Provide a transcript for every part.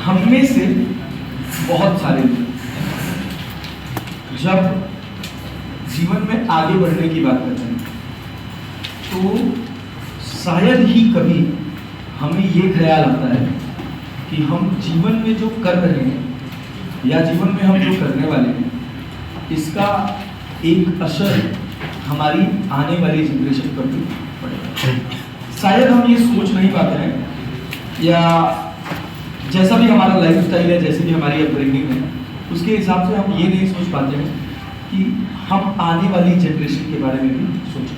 हम में से बहुत सारे लोग जब जीवन में आगे बढ़ने की बात करते हैं तो शायद ही कभी हमें ये ख्याल आता है कि हम जीवन में जो कर रहे हैं या जीवन में हम जो करने वाले हैं इसका एक असर हमारी आने वाली जनरेशन पर भी पड़ेगा। शायद हम ये सोच नहीं पाते हैं या जैसा भी हमारा लाइफस्टाइल है, जैसे भी हमारी अपब्रिंगिंग है, उसके हिसाब से हम ये नहीं सोच पाते हैं कि हम आने वाली जनरेशन के बारे में भी सोचें।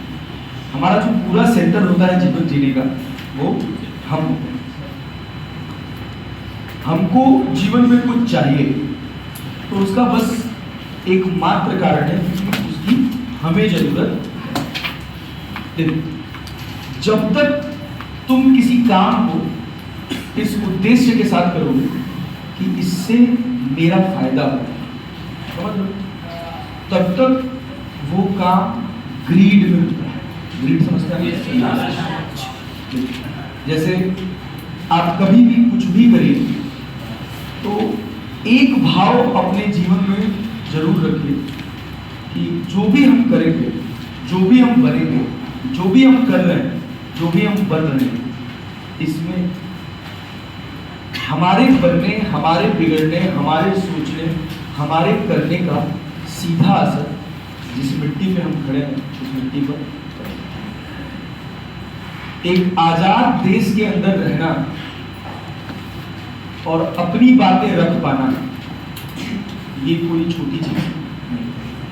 हमारा जो पूरा सेंटर होता है जीवन जीने का वो हम होते हैं। हमको जीवन में कुछ चाहिए तो उसका बस एक मात्र कारण है कि उसकी हमें जरूरत है। जब तक तुम किसी काम को इस उद्देश्य के साथ करोगे कि इससे मेरा फायदा हो, समझ लो, तब तक वो काम ग्रीड में होता है। ग्रीड समझते हैं? जैसे आप कभी भी कुछ भी करिए तो एक भाव अपने जीवन में जरूर रखिए कि जो भी हम करेंगे, जो भी हम बनेंगे, जो भी हम कर रहे हैं, जो भी हम बन रहे हैं, इसमें हमारे बनने, हमारे बिगड़ने, हमारे सोचने, हमारे करने का सीधा असर जिस मिट्टी पे हम खड़े हैं उस मिट्टी पर। एक आजाद देश के अंदर रहना और अपनी बातें रख पाना ये कोई छोटी चीज नहीं,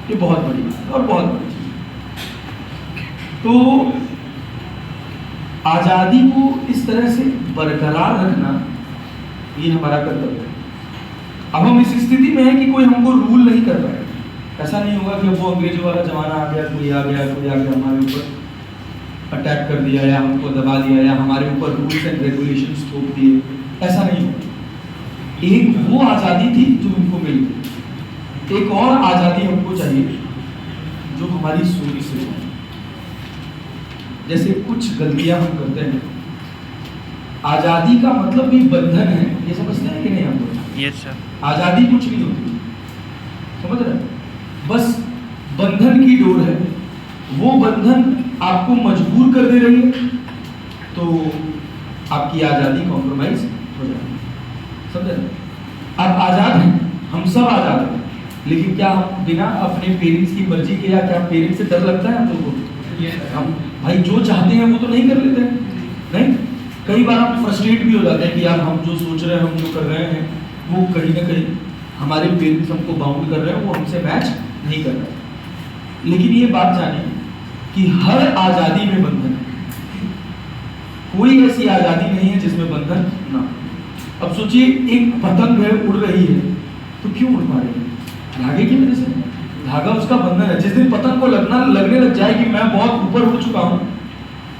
ये बहुत बड़ी बात है और बहुत बड़ी चीज। तो आजादी को इस तरह से बरकरार रखना ये हमारा कर्तव्य है। अब हम इस स्थिति में है कि कोई हमको रूल नहीं कर पाएगा। ऐसा नहीं होगा कि अब वो अंग्रेजों वाला जमाना आ गया, कोई आ गया हमारे ऊपर अटैक कर दिया या हमको दबा दिया या हमारे ऊपर रूल्स एंड रेगुलेशंस थोप दिए। ऐसा नहीं होगा। एक वो आज़ादी थी जो हमको मिल गई, एक और आज़ादी हमको चाहिए जो हमारी सोच से हो। जैसे कुछ गलतियां हम करते हैं, आज़ादी का मतलब भी बंधन है, ये समझते हैं कि नहीं हम लोग? Yes sir. आज़ादी कुछ नहीं होती, समझ रहे? बस बंधन की डोर है, वो बंधन आपको मजबूर कर दे रही है तो आपकी आज़ादी कॉम्प्रोमाइज हो जाती है, समझे? आप आज़ाद हैं, हम सब आज़ाद हैं, लेकिन क्या हम बिना अपने पेरेंट्स की मर्जी के या क्या पेरेंट्स से डर लगता है हम लोगों को? हम भाई जो चाहते हैं वो तो नहीं कर लेते हैं, नहीं? कई बार हम फ्रस्ट्रेट भी हो जाते हैं कि यार हम जो सोच रहे हैं, हम जो कर रहे हैं वो कहीं ना कहीं हमारे पेरेंट्स हमको बाउंड कर रहे हैं, वो हमसे मैच नहीं कर रहे। लेकिन ये बात जानिए कि हर आज़ादी में बंधन है, कोई ऐसी आज़ादी नहीं है जिसमें बंधन ना। अब सोचिए एक पतंग है, उड़ रही है, तो क्यों उड़ पा रही है? धागे की वजह से। धागा उसका बंधन है। जिस दिन पतंग को लगने लग जाए कि मैं बहुत ऊपर उड़ चुका हूँ,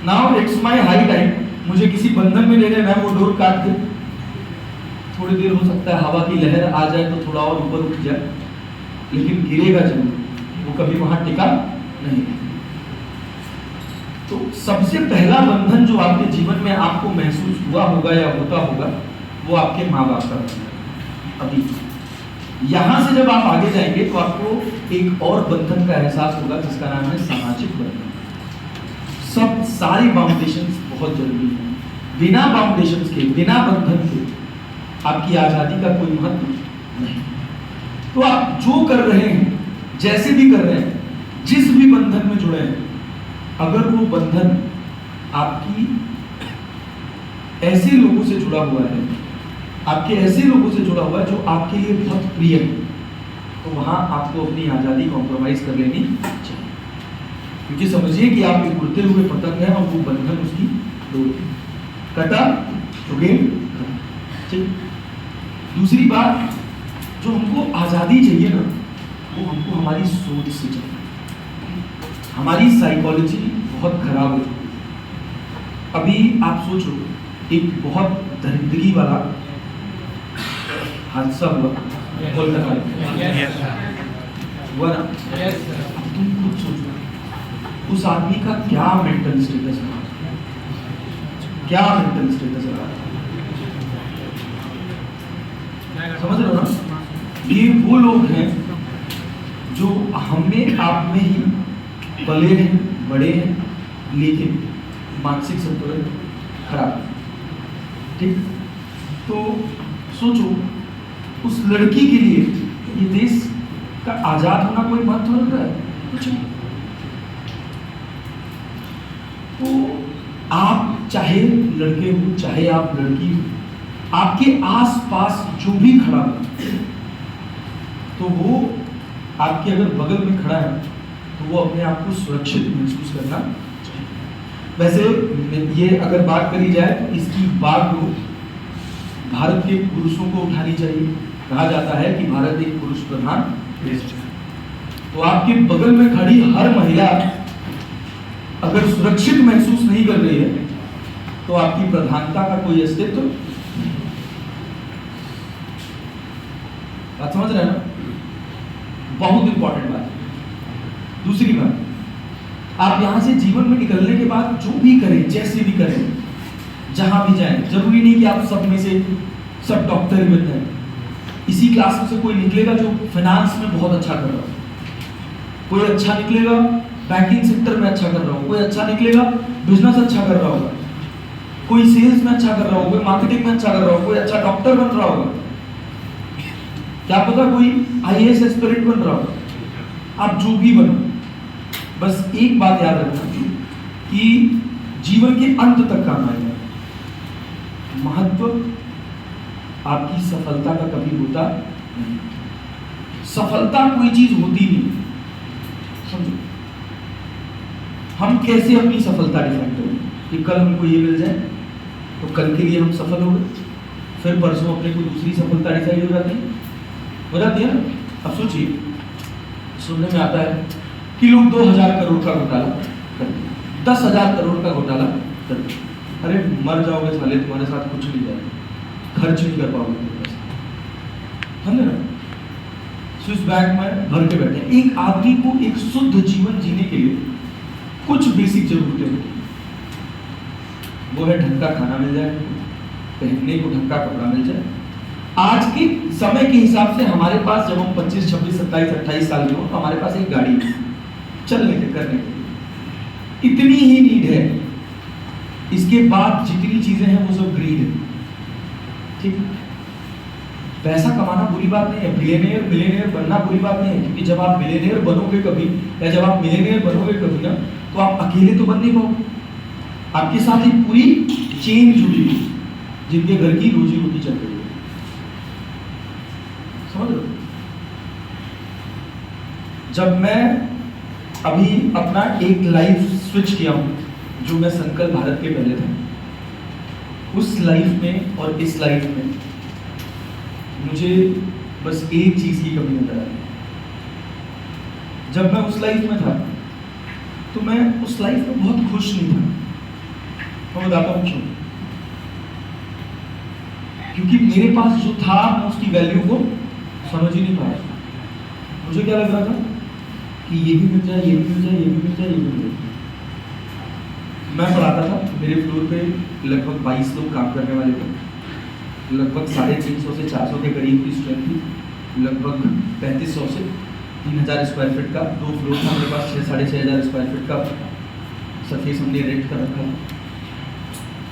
now it's my high time, मुझे किसी बंधन में ले लेना है, वो डोर काट दे, थोड़ी देर हो सकता है हवा की लहर आ जाए तो थोड़ा और ऊपर उठ जाए, लेकिन गिरेगा जरूर, वो कभी वहां टिका नहीं। तो सबसे पहला बंधन जो आपके जीवन में आपको महसूस हुआ होगा या होता होगा वो आपके माँ बाप का बंधन है। अभी यहां से जब आप आगे जाएंगे तो आपको एक और बंधन का एहसास होगा जिसका नाम है सामाजिक बंधन। सब सारी बाउंडेशंस बहुत जरूरी है। बिना बाउंडेशंस के, बिना बंधन के आपकी आज़ादी का कोई महत्व नहीं। तो आप जो कर रहे हैं, जैसे भी कर रहे हैं, जिस भी बंधन में जुड़े हैं, अगर वो बंधन आपकी ऐसे लोगों से जुड़ा हुआ है, आपके ऐसे लोगों से जुड़ा हुआ है जो आपके लिए बहुत प्रिय है, तो वहां आपको अपनी आज़ादी कॉम्प्रोमाइज कर लेनी चाहिए। क्योंकि समझिए कि आप एक उड़ते हुए पतंग है और वो बंधन उसकी डोर कटा तो गेम ठीक। दूसरी बात, जो हमको आज़ादी चाहिए ना, वो हमको हमारी सोच से चाहिए। हमारी साइकोलॉजी बहुत खराब हो चुकी है। अभी आप सोचो, एक बहुत दरिद्री वाला हादसा हुआ कोलकाता हुआ ना। अब तुम खुद सोचो उस आदमी का क्या मेंटल स्टेटस है, क्या मेंटल स्टेटस है। समझ रहे हो ना? ये वो लोग हैं जो हमें आप में ही पले हैं, बड़े हैं, लेकिन मानसिक संतुलन खराब है। ठीक, तो सोचो उस लड़की के लिए ये देश का आजाद होना कोई महत्व रख रहा है? कुछ नहीं। तो आप चाहे लड़के हो चाहे आप लड़की हो, आपके आसपास जो भी खड़ा हो तो वो आपके अगर बगल में खड़ा है तो वो अपने आप को सुरक्षित महसूस करना चाहिए। वैसे ये अगर बात करी जाए तो इसकी बात को भारत के पुरुषों को उठानी चाहिए। कहा जाता है कि भारत एक पुरुष प्रधान देश है। तो आपके बगल में खड़ी हर महिला अगर सुरक्षित महसूस नहीं कर रही है तो आपकी प्रधानता का कोई अस्तित्व। बात समझ रहे हैं ना? बहुत इंपॉर्टेंट बात है। दूसरी बात, आप यहां से जीवन में निकलने के बाद जो भी करें, जैसे भी करें, जहां भी जाएं, जरूरी नहीं कि आप सब में से सब डॉक्टर ही बन जाए। इसी क्लास में से कोई निकलेगा जो फाइनेंस में बहुत अच्छा कर रहा हो, कोई अच्छा निकलेगा बैंकिंग सेक्टर में अच्छा कर रहा हो, कोई अच्छा निकलेगा बिजनेस अच्छा कर रहा होगा, कोई सेल्स में अच्छा कर रहा होगा, कोई मार्केटिंग में अच्छा कर रहा होगा, कोई अच्छा डॉक्टर बन रहा होगा, क्या पता कोई आईएएस एस्पिरेंट बन रहा होगा। आप जो भी बनो, बस एक बात याद रखना कि जीवन के अंत तक काम आएगा। महत्व आपकी सफलता का कभी होता नहीं। सफलता कोई चीज होती नहीं, समझो। हम कैसे अपनी सफलता डिफाइन करें कि कल हमको ये मिल जाए तो कल के लिए हम सफल हो गए, फिर परसों अपने को दूसरी सफलता डिसाइड हो जाती है ना। अब सोचिए, सुनने में आता है कि लोग 2000 करोड़ का घोटाला कर दिया, 10,000 करोड़ का घोटाला कर दिया। अरे मर जाओगे साले, तुम्हारे साथ कुछ नहीं जाएगा, खर्च नहीं कर पाओगे, समझे ना? स्विस बैंक में भर के बैठे। एक आदमी को एक शुद्ध जीवन जीने के लिए कुछ बेसिक जरूरतें होती हैं। वो है ढंग का खाना मिल जाए, पहनने को ढंग का कपड़ा मिल जाए। आज के समय के हिसाब से हमारे पास, जब हम 25, 26, 27, 28 साल के हो तो हमारे पास एक गाड़ी है चलने के करने के लिए, इतनी ही नीड है। इसके बाद जितनी चीजें हैं वो सब ग्रीड है। ठीक, पैसा कमाना बुरी बात नहीं है, मिलेनियर बनना बुरी बात नहीं है, क्योंकि जब आप मिलेनियर बनोगे कभी, या जब आप मिलेनियर बनोगे कभी ना, तो आप अकेले तो बन नहीं पाओगे, आपके साथ एक पूरी चेन जुड़ी हुई जिनके घर की रोजी रोटी चल रही है। समझ लो, जब मैं अभी अपना एक लाइफ स्विच किया हूं, जो मैं संकल्प भारत के पहले था, उस लाइफ में और इस लाइफ में मुझे बस एक चीज की कमी नजर आई। जब मैं उस लाइफ में था तो मैं उस लाइफ में बहुत खुश नहीं था। मैं बताता हूं क्यों। क्योंकि मेरे पास जो था मैं उसकी वैल्यू को समझ ही नहीं पाया। मुझे क्या लग रहा था कि ये भी मिल जाए, ये भी मिल जाए, ये भी मिल जाए, ये भी मिल जाए। मैं पढ़ाता था, मेरे फ्लोर पे लगभग 22 लोग काम करने वाले थे, लगभग 350 से 400 के करीब की स्ट्रेंथ थी, लगभग 3500 से 3000 स्क्वायर फीट का 2 फ्लोर था मेरे पास, 6,500 स्क्वायर फीट का सरफेस हमने रेंट कर रखा था।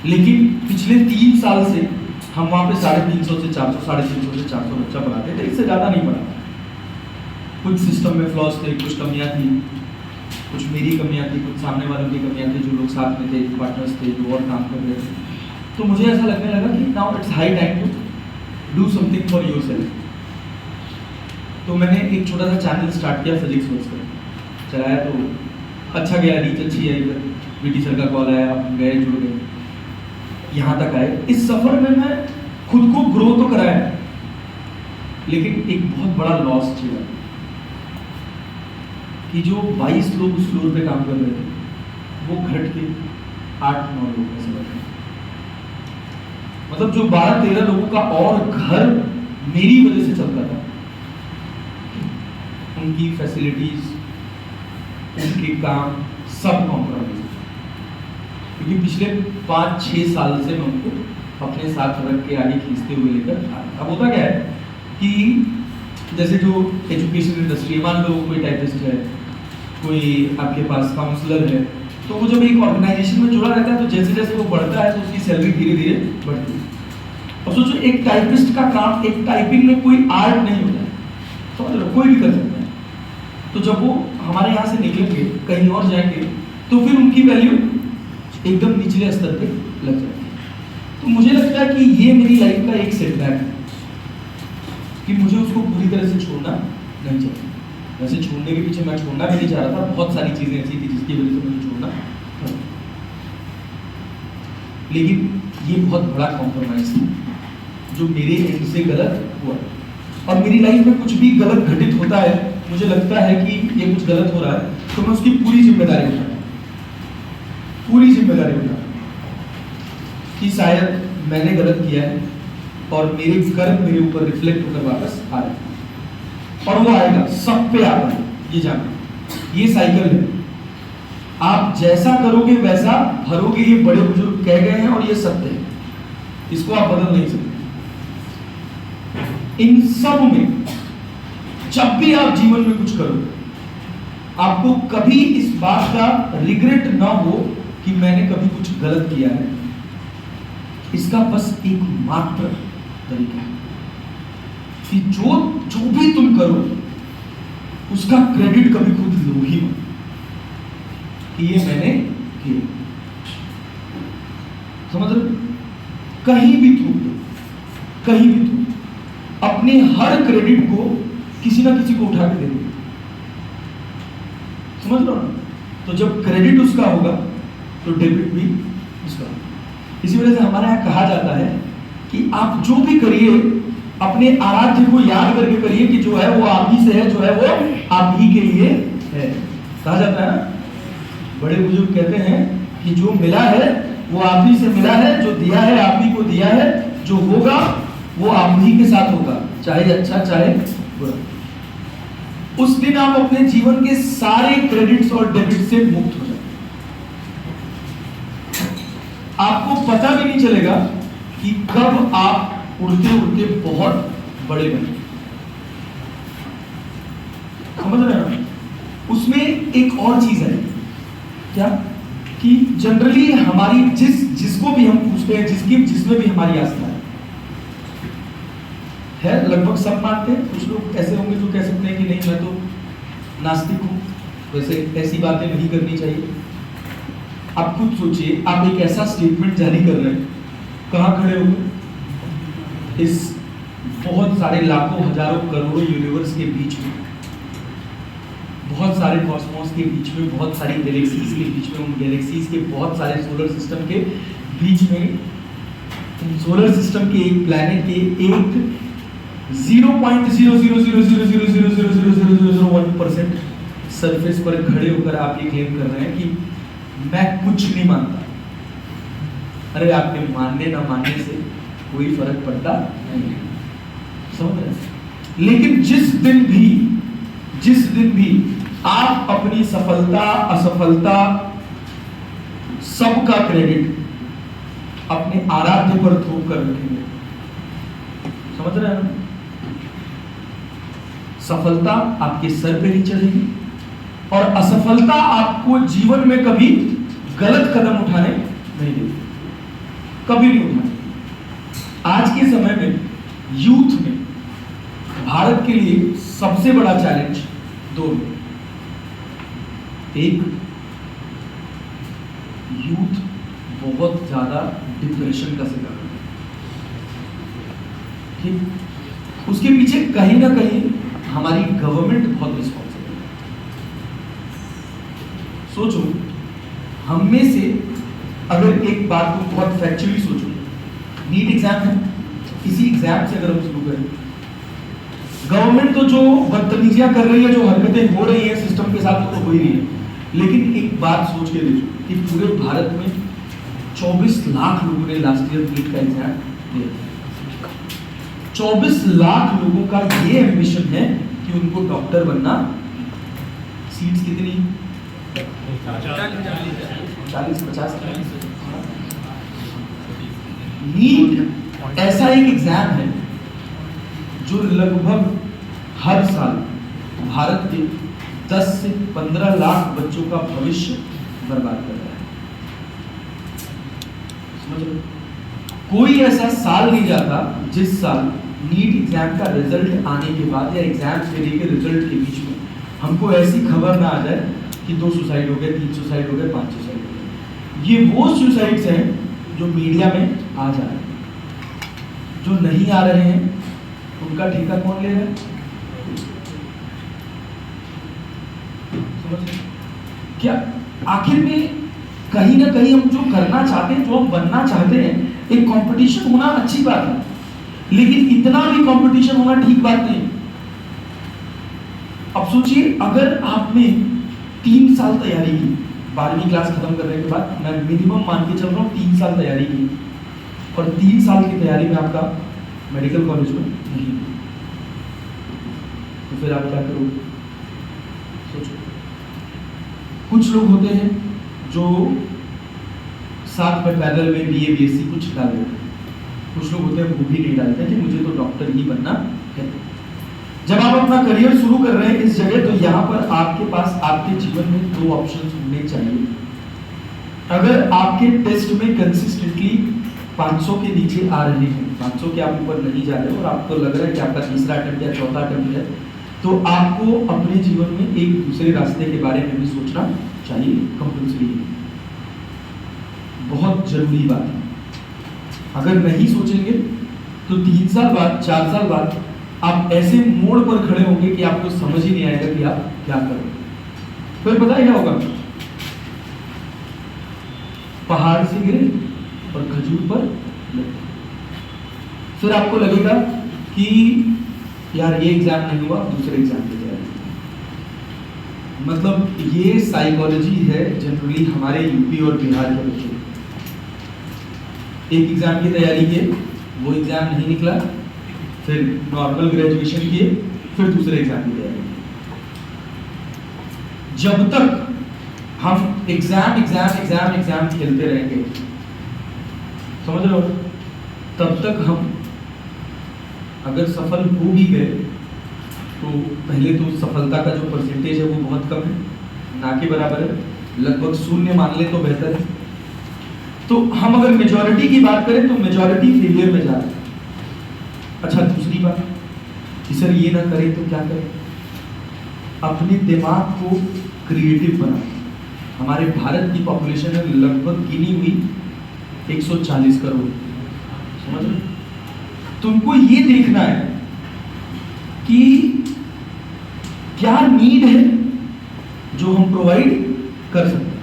लेकिन पिछले 3 साल से हम वहाँ पे 350 से 400, 350 से 400 बच्चा पढ़ाते थे, इससे ज़्यादा नहीं पढ़ा। कुछ सिस्टम में फ्लॉज थे, कुछ कमियाँ थी, कुछ मेरी कमियाँ थी, कुछ सामने वालों की कमियाँ थी, जो लोग साथ में थे, पार्टनर्स थे, जो और काम कर रहे थे। तो मुझे ऐसा लगने लगा कि now it's high time to do something for yourself. तो मैंने एक छोटा सा चैनल स्टार्ट किया, फिजिक्स वर्क्स का चलाया, तो अच्छा गया, रीच अच्छी आई। फिर बीटी सर का कॉल आया, हम गए, जुड़ गए, यहाँ तक आए। इस सफर में मैं खुद को ग्रो तो कराया, लेकिन एक बहुत बड़ा लॉस झेला कि जो 22 लोग उस फ्लोर पे काम कर रहे थे, वो घट के 8-9 लोग ऐसे बन गए। मतलब जो 12-13 लोगों का और घर मेरी वजह से चलता था, उनकी फैसिलिटीज, उनके काम सब कॉम्प्रोमाइज। क्योंकि पिछले 5-6 साल से मैं उनको अपने साथ रख के आगे खींचते हुए लेकर। अब होता क्या है कि जैसे जो एजुकेशन इंडस्ट्री है, मान लो कोई टाइपिस्ट है, कोई आपके पास काउंसलर है, तो वो जब एक ऑर्गेनाइजेशन में जुड़ा रहता है तो जैसे जैसे वो बढ़ता है तो उसकी सैलरी धीरे धीरे बढ़ती है। अब सोचो एक टाइपिस्ट का काम, एक टाइपिंग में कोई आर्ट नहीं होता है, समझ लो, कोई भी कर सकता है। तो जब वो हमारे यहाँ से निकलेंगे कहीं और जाएंगे तो फिर उनकी वैल्यू एकदम निचले स्तर पे लग जाती है। तो मुझे लगता है कि ये मेरी लाइफ का एक सेटबैक है कि मुझे उसको पूरी तरह से छोड़ना नहीं चाहिए। वैसे छोड़ने के पीछे मैं छोड़ना भी नहीं चाह रहा था, बहुत सारी चीजें ऐसी थी जिसकी वजह से मुझे छोड़ना था, लेकिन ये बहुत बड़ा कॉम्प्रोमाइज था जो मेरे एंड से गलत हुआ। और मेरी लाइफ में कुछ भी गलत घटित होता है, मुझे लगता है कि ये कुछ गलत हो रहा है, तो मैं उसकी पूरी जिम्मेदारी उठाता हूँ, पूरी जिम्मेदारी उठाता हूँ कि शायद मैंने गलत किया है और मेरे कर्म मेरे ऊपर रिफ्लेक्ट होकर वापस आ रहे हैं। और वो आएगा, सब पे आता है, ये जाना, ये साइकिल है। आप जैसा करोगे वैसा भरोगे, ये बड़े बुजुर्ग कह गए हैं और ये सत्य है, इसको आप बदल नहीं सकते। इन सब में जब भी आप जीवन में कुछ करो, आपको कभी इस बात का रिग्रेट ना हो कि मैंने कभी कुछ गलत किया है। इसका बस एक मात्र तरीका है कि जो भी तुम करो उसका क्रेडिट कभी खुद लो ही मत कि ये मैंने किया। समझ रहे? कहीं भी थूक दो, कहीं भी थूक, अपने हर क्रेडिट को किसी ना किसी को उठा के दे दो। समझ लो ना? तो जब क्रेडिट उसका होगा तो डेबिट भी उसका होगा। इसी वजह से हमारे यहाँ कहा जाता है कि आप जो भी करिए अपने आराध्य को याद करके करिए कि जो है वो आप ही से है, जो है वो आप ही के लिए है। कहा जाता है ना, बड़े बुजुर्ग कहते हैं कि जो मिला है वो आप ही से मिला है, जो दिया है आप ही को दिया है, जो होगा वो आप ही के साथ होगा, चाहे अच्छा चाहे बुरा। उस दिन आप अपने जीवन के सारे क्रेडिट्स और डेबिट से मुक्त हो जाए। आपको पता भी नहीं चलेगा कि कब आप उड़ते उड़ते बहुत बड़े बने। समझ रहे हैं? उसमें एक और चीज है क्या कि जनरली हमारी जिसको भी हम पूछते हैं, जिसमें भी हमारी आस्था है, लगभग सब मानते हैं। कुछ लोग ऐसे होंगे जो कह सकते हैं कि नहीं मैं तो नास्तिक हूं, वैसे ऐसी बातें नहीं करनी चाहिए। आप खुद सोचिए, आप एक ऐसा स्टेटमेंट जारी कर रहे हैं, कहां खड़े होंगे? इस बहुत सारे लाखों हजारों करोड़ों यूनिवर्स के बीच में, बहुत सारे कॉस्मोस के बीच में, बहुत सारी गैलेक्सीज के बीच में, उन गैलेक्सीज के बहुत सारे सोलर सिस्टम के बीच में, सोलर सिस्टम के एक प्लैनेट के एक 0.00000000001% सरफेस पर खड़े होकर आप ये क्लेम कर रहे हैं कि मैं कुछ नहीं मानता। अरे आपके मानने ना मानने से कोई फर्क पड़ता नहीं है, समझ रहे? लेकिन जिस दिन भी आप अपनी सफलता असफलता सबका क्रेडिट अपने आराध्य पर थोप कर रखेंगे, समझ रहे हैं? सफलता आपके सर पे नहीं चढ़ेगी और असफलता आपको जीवन में कभी गलत कदम उठाने नहीं देगी, कभी नहीं उठाने। आज के समय में यूथ में भारत के लिए सबसे बड़ा चैलेंज दो हैं। एक, यूथ बहुत ज्यादा डिप्रेशन का शिकार है, ठीक? उसके पीछे कहीं ना कहीं हमारी गवर्नमेंट बहुत रिस्पॉन्सिबल है। सोचो, हम में से अगर एक बात को बहुत फैक्चुअली सोचो, नीट एग्जाम है, इसी एग्जाम से अगर हम शुरू करें, गवर्नमेंट तो जो बदतमीजियां कर रही है, जो हरकतें हो रही है सिस्टम के साथ, तो हो ही रही है। लेकिन एक बात सोच के देखो कि पूरे भारत में 24 लाख लोगों ने लास्ट ईयर नीट का एग्जाम दिया। 24 लाख लोगों का ये एम्बिशन है कि उनको डॉक्टर बनना। सीट्स कितनी? 40-50। नीट ऐसा एक एग्जाम है जो लगभग हर साल भारत के 10 से 15 लाख बच्चों का भविष्य बर्बाद कर रहा है। समझ लो, कोई ऐसा साल नहीं जाता जिस साल नीट एग्जाम का रिजल्ट आने के बाद या एग्जाम देने के रिजल्ट के बीच में हमको ऐसी खबर ना आ जाए कि 2 सुसाइड हो गए, 3 सुसाइड हो गए, 5 सुसाइड हो गए। ये वो सुसाइड्स हैं जो मीडिया में आ जा रहे हैं। जो नहीं आ रहे हैं उनका ठेका कौन ले रहा है? समझ रहे? क्या आखिर में कहीं ना कहीं हम जो करना चाहते हैं, जो हम बनना चाहते हैं, एक कंपटीशन होना अच्छी बात है, लेकिन इतना भी कंपटीशन होना ठीक बात नहीं। अब सोचिए, अगर आपने 3 साल तैयारी की, 12वीं क्लास खत्म करने के बाद, मैं मिनिमम मान के चल रहा हूँ 3 साल तैयारी की, और 3 साल की तैयारी में आपका मेडिकल कॉलेज में नहीं, तो फिर आप क्या करोगे? सोचो। कुछ लोग होते हैं जो साथ में पैदल में BA BSc कुछ डाल देते हैं, कुछ लोग होते हैं वो भी नहीं डालते कि मुझे तो डॉक्टर ही बनना है। जब आप अपना करियर शुरू कर रहे हैं इस जगह, तो यहाँ पर आपके पास आपके जीवन में 2 ऑप्शंस होने चाहिए। अगर आपके टेस्ट में कंसिस्टेंटली 500 के नीचे आ रहे हैं, 500 के आप ऊपर नहीं जा रहे और आपको लग रहा है कि आपका तीसरा अटेम्प्ट या चौथा अटेम्प्ट है, तो आपको अपने जीवन में एक दूसरे रास्ते के बारे में भी सोचना चाहिए। कंपल्सरी है, बहुत जरूरी बात है। अगर नहीं सोचेंगे तो 3 साल बाद, 4 साल बाद आप ऐसे मोड़ पर खड़े होंगे कि आपको समझ ही नहीं आएगा कि आप क्या करोगे। फिर पता है क्या होगा? पहाड़ से गिरे और खजूर पर लगे। फिर आपको लगेगा कि यार ये एग्जाम नहीं हुआ, दूसरे एग्जाम की तैयारी। मतलब ये साइकोलॉजी है जनरली हमारे यूपी और बिहार के बच्चों। एक एग्जाम की तैयारी किए, वो एग्जाम नहीं निकला, फिर नॉर्मल ग्रेजुएशन किए, फिर दूसरे एग्जाम की तैयारी। जब तक हम एग्जाम एग्जाम एग्जाम एग्जाम खेलते रहेंगे, समझ रहे हो, तब तक हम अगर सफल हो भी गए तो पहले तो सफलता का जो परसेंटेज है वो बहुत कम है, ना के बराबर है, लगभग 0 मान ले तो बेहतर है। तो हम अगर मेजॉरिटी की बात करें तो मेजॉरिटी फेलियर में जा रहे हैं। अच्छा, दूसरी बात कि सर ये ना करें तो क्या करें? अपने दिमाग को क्रिएटिव बनाएं। हमारे भारत की पॉपुलेशन है लगभग गिनी हुई 140 करोड़, समझ रहे? तुमको ये देखना है कि क्या नीड है जो हम प्रोवाइड कर सकते हैं,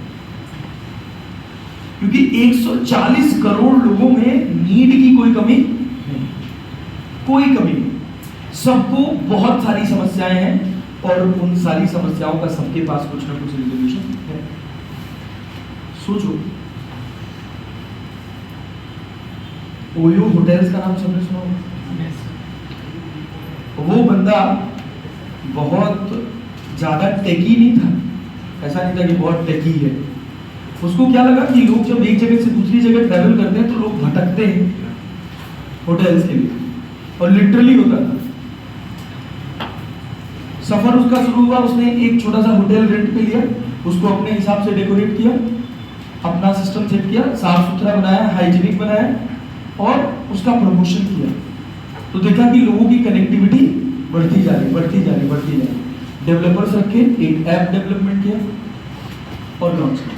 क्योंकि 140 करोड़ लोगों में नीड की कोई कमी नहीं, कोई कमी नहीं। सबको बहुत सारी समस्याएं हैं और उन सारी समस्याओं का सबके पास कुछ ना कुछ रिजोल्यूशन है। सोचो, ओयो होटल्स का नाम सबने सुना होगा? वो बंदा बहुत ज्यादा टेकी नहीं था, ऐसा नहीं था कि बहुत टेकी है। उसको क्या लगा कि लोग जब एक जगह से दूसरी जगह ट्रैवल करते हैं तो लोग भटकते हैं होटल्स के लिए, और लिटरली होता था। सफर उसका शुरू हुआ, उसने एक छोटा सा होटल रेंट पे लिया, उसको अपने हिसाब से डेकोरेट किया, अपना सिस्टम सेट किया, साफ सुथरा बनाया, हाइजीनिक बनाया और उसका प्रमोशन किया। तो देखा कि लोगों की कनेक्टिविटी बढ़ती जा रही, बढ़ती जा रही, बढ़ती जा रही। डेवलपर्स रखे, एक ऐप डेवलपमेंट किया और लॉन्च किया।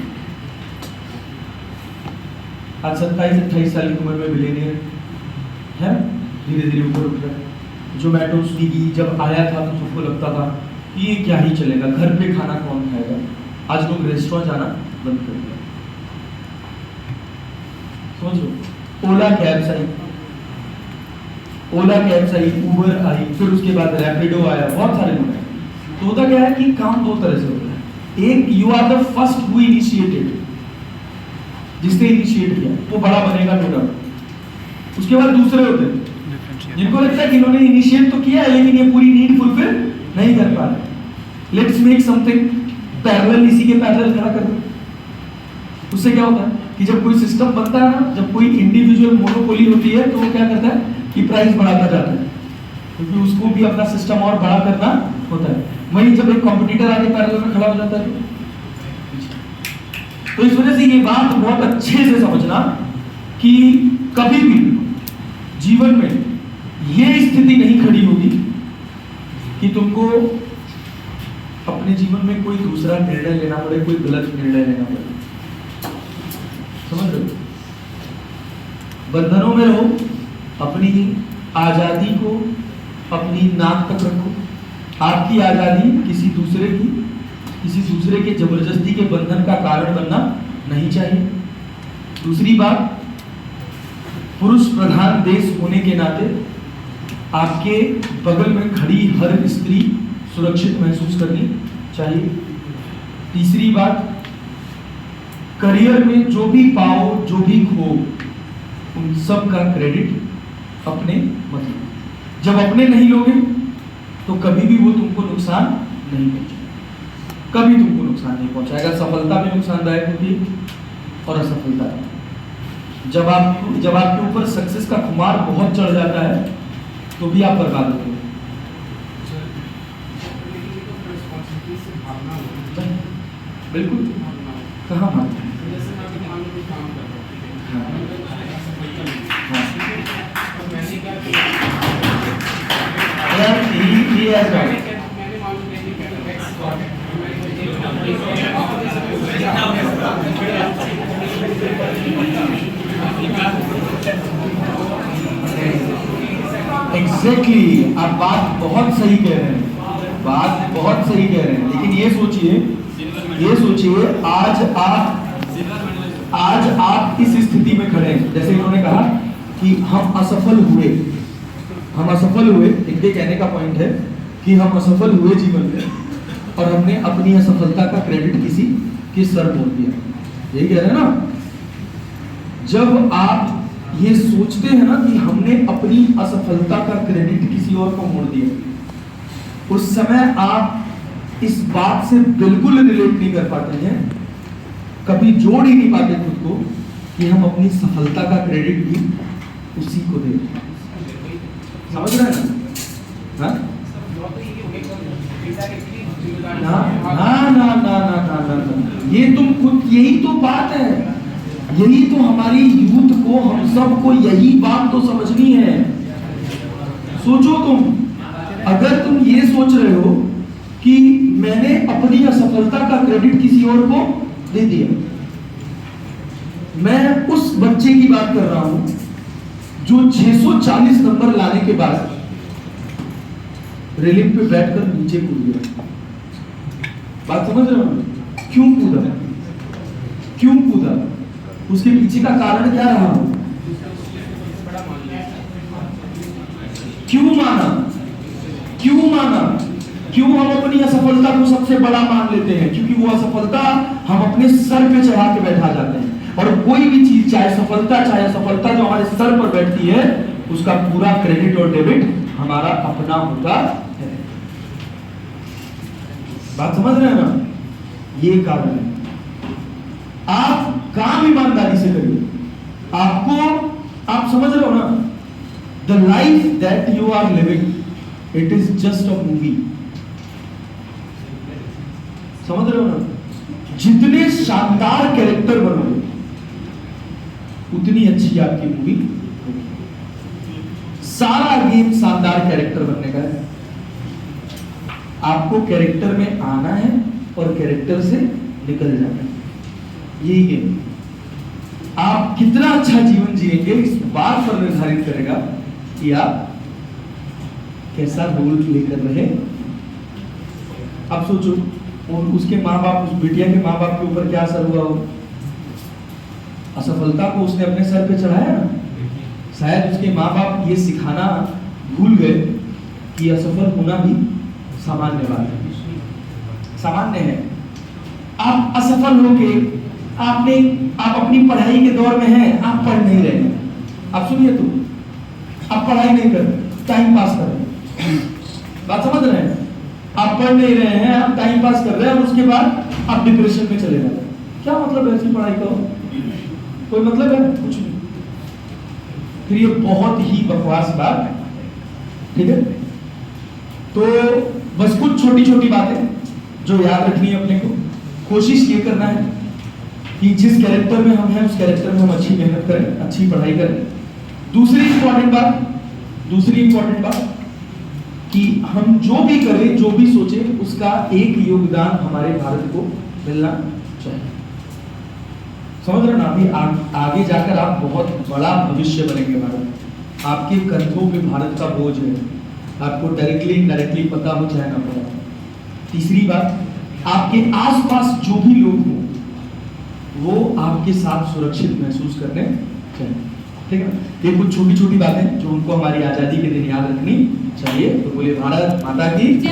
आज 27-28 साल की उम्र में बिलियनियर है, धीरे धीरे ऊपर उठ रहा है। जोमैटो, स्विगी जब आया था तो सबको लगता था कि ये क्या ही चलेगा, घर पे खाना कौन खाएगा। आज लोग रेस्टोरेंट जाना बंद कर दिया। समझ लो, ओला कैब्स आई, ऊबर आई, फिर उसके बाद रैपिडो आया, बहुत सारे लोग आए। तो होता क्या है कि काम 2 तरह से होता है। एक, you are the first who initiated, जिसने इनिशिएट किया वो बड़ा बनेगा, नो डाउट। उसके बाद दूसरे होते हैं जिनको लगता है कि इन्होंने इनिशिएट तो किया है लेकिन ये पूरी नीड फुलफिल नहीं कर पा रहे। लेट्स मेक समथिंग पैरेलल, इसी के पैरेलल खड़ा कर दो। उससे क्या होता है कि जब कोई सिस्टम बनता है ना, जब कोई इंडिविजुअल मोनोपोली होती है तो वो क्या करता है कि प्राइस बढ़ाता जाता है। क्योंकि उसको भी अपना सिस्टम और बड़ा करना होता है। वहीं जब एक कॉम्पिटिटर आगे पैरेलल में खड़ा हो जाता है तो इस वजह से ये बात बहुत अच्छे से समझना कि कभी भी जीवन में ये स्थिति नहीं खड़ी होगी कि तुमको अपने जीवन में कोई दूसरा निर्णय लेना पड़े, कोई गलत निर्णय लेना पड़े। समझ रहे हो? बंधनों में रहो, अपनी आजादी को अपनी नाक तक रखो। आपकी आजादी किसी दूसरे के जबरदस्ती के बंधन का कारण बनना नहीं चाहिए। दूसरी बात, पुरुष प्रधान देश होने के नाते आपके बगल में खड़ी हर स्त्री सुरक्षित महसूस करनी चाहिए। तीसरी बात, करियर में जो भी पाओ, जो भी खो, उन सब का क्रेडिट अपने मत लो। जब अपने नहीं लोगे तो कभी भी वो तुमको नुकसान नहीं पहुंचाएगा, कभी तुमको नुकसान नहीं पहुंचाएगा। सफलता भी नुकसानदायक होती है और असफलता भी। जब आपके ऊपर सक्सेस का खुमार बहुत चढ़ जाता है तो भी आप बर्बाद होते हो। बिल्कुल, कहाँ मानते हैं? एग्जैक्टली, आप बात बहुत सही कह रहे हैं, बात बहुत सही कह रहे हैं। लेकिन ये सोचिए आज आप इस स्थिति में खड़े हैं, जैसे इन्होंने कहा कि हम असफल हुए। इनके कहने का पॉइंट है कि हम असफल हुए जीवन में और हमने अपनी असफलता का क्रेडिट किसी के सर मोड़ दिया। यही कह रहे हैं ना? जब आप ये सोचते हैं ना कि हमने अपनी असफलता का क्रेडिट किसी और को मोड़ दिया, उस समय आप इस बात से बिल्कुल रिलेट नहीं कर पाते हैं, कभी जोड़ ही नहीं पाते खुद को कि हम अपनी सफलता का क्रेडिट भी उसी को दे। समझ रहे हैं ना? ना, ये तुम खुद, यही तो बात है, यही तो हमारी यूथ को, हम सबको यही बात तो समझनी है। सोचो तुम, अगर तुम ये सोच रहे हो कि मैंने अपनी असफलता का क्रेडिट किसी और को दे दिया, मैं उस बच्चे की बात कर रहा हूं जो 640 नंबर लाने के बाद रेलिंग पे बैठकर नीचे कूद गया। बात समझ रहे हो? क्यों कूदा? उसके पीछे का कारण क्या रहा? क्यों माना? क्यों हम अपनी असफलता को सबसे बड़ा मान लेते हैं? क्योंकि वो असफलता हम अपने सर पे चढ़ा के बैठा जाते हैं। और कोई भी चीज, चाहे असफलता जो हमारे सर पर बैठती है, उसका पूरा क्रेडिट और डेबिट हमारा अपना होता है। बात समझ रहे हैं ना? ये कारण है। आप काम ईमानदारी से करिए। आप समझ रहे हो ना? The life that you are living, it is just a movie. समझ रहे हो ना? जितने शानदार कैरेक्टर बनोगे उतनी अच्छी आपकी मूवी होगी। सारा गेम शानदार कैरेक्टर बनने का है। आपको कैरेक्टर में आना है और कैरेक्टर से निकल जाना है, यही गेम। आप कितना अच्छा जीवन जिएंगे इस बात पर निर्धारित करेगा कि आप कैसा रोल प्ले कर रहे हैं। अब सोचो, और उसके माँ बाप, उस बिटिया के माँ बाप के ऊपर क्या असर हुआ हो? असफलता को उसने अपने सर पे चढ़ाया ना। शायद उसके माँ बाप ये सिखाना भूल गए कि असफल होना भी सामान्य है। आप असफल होके आप अपनी पढ़ाई के दौर में हैं, आप पढ़ नहीं रहे हैं। आप सुनिए, तो आप पढ़ाई नहीं कर रहे, टाइम पास कर रहे हैं। बात समझ रहे हैं? आप पढ़ नहीं रहे हैं, आप टाइम पास कर रहे हैं, और उसके बाद आप डिप्रेशन में चले जाते हैं। क्या मतलब है ऐसी पढ़ाई का? कोई मतलब है? कुछ नहीं। फिर ये बहुत ही बकवास बात है, ठीक है? तो बस कुछ छोटी छोटी बातें जो याद रखनी है अपने को। कोशिश ये करना है कि जिस कैरेक्टर में हम हैं उस कैरेक्टर में हम अच्छी मेहनत करें, अच्छी पढ़ाई करें। दूसरी इंपॉर्टेंट बात कि हम जो भी करें, जो भी सोचें, उसका एक योगदान हमारे भारत को मिलना चाहिए। समझ रहे ना? अभी आगे जाकर आप बहुत बड़ा भविष्य बनेंगे। भारत आपके कंधों पे भारत का बोझ है, आपको डायरेक्टली इनडायरेक्टली पता हो चाहे ना पता। तीसरी बात, आपके आसपास जो भी लोग हों वो आपके साथ सुरक्षित महसूस करने चाहिए। ठीक है? ये कुछ छोटी छोटी बातें जो उनको हमारी आजादी के दिन याद रखनी चाहिए। तो बोले भारत माता की जय।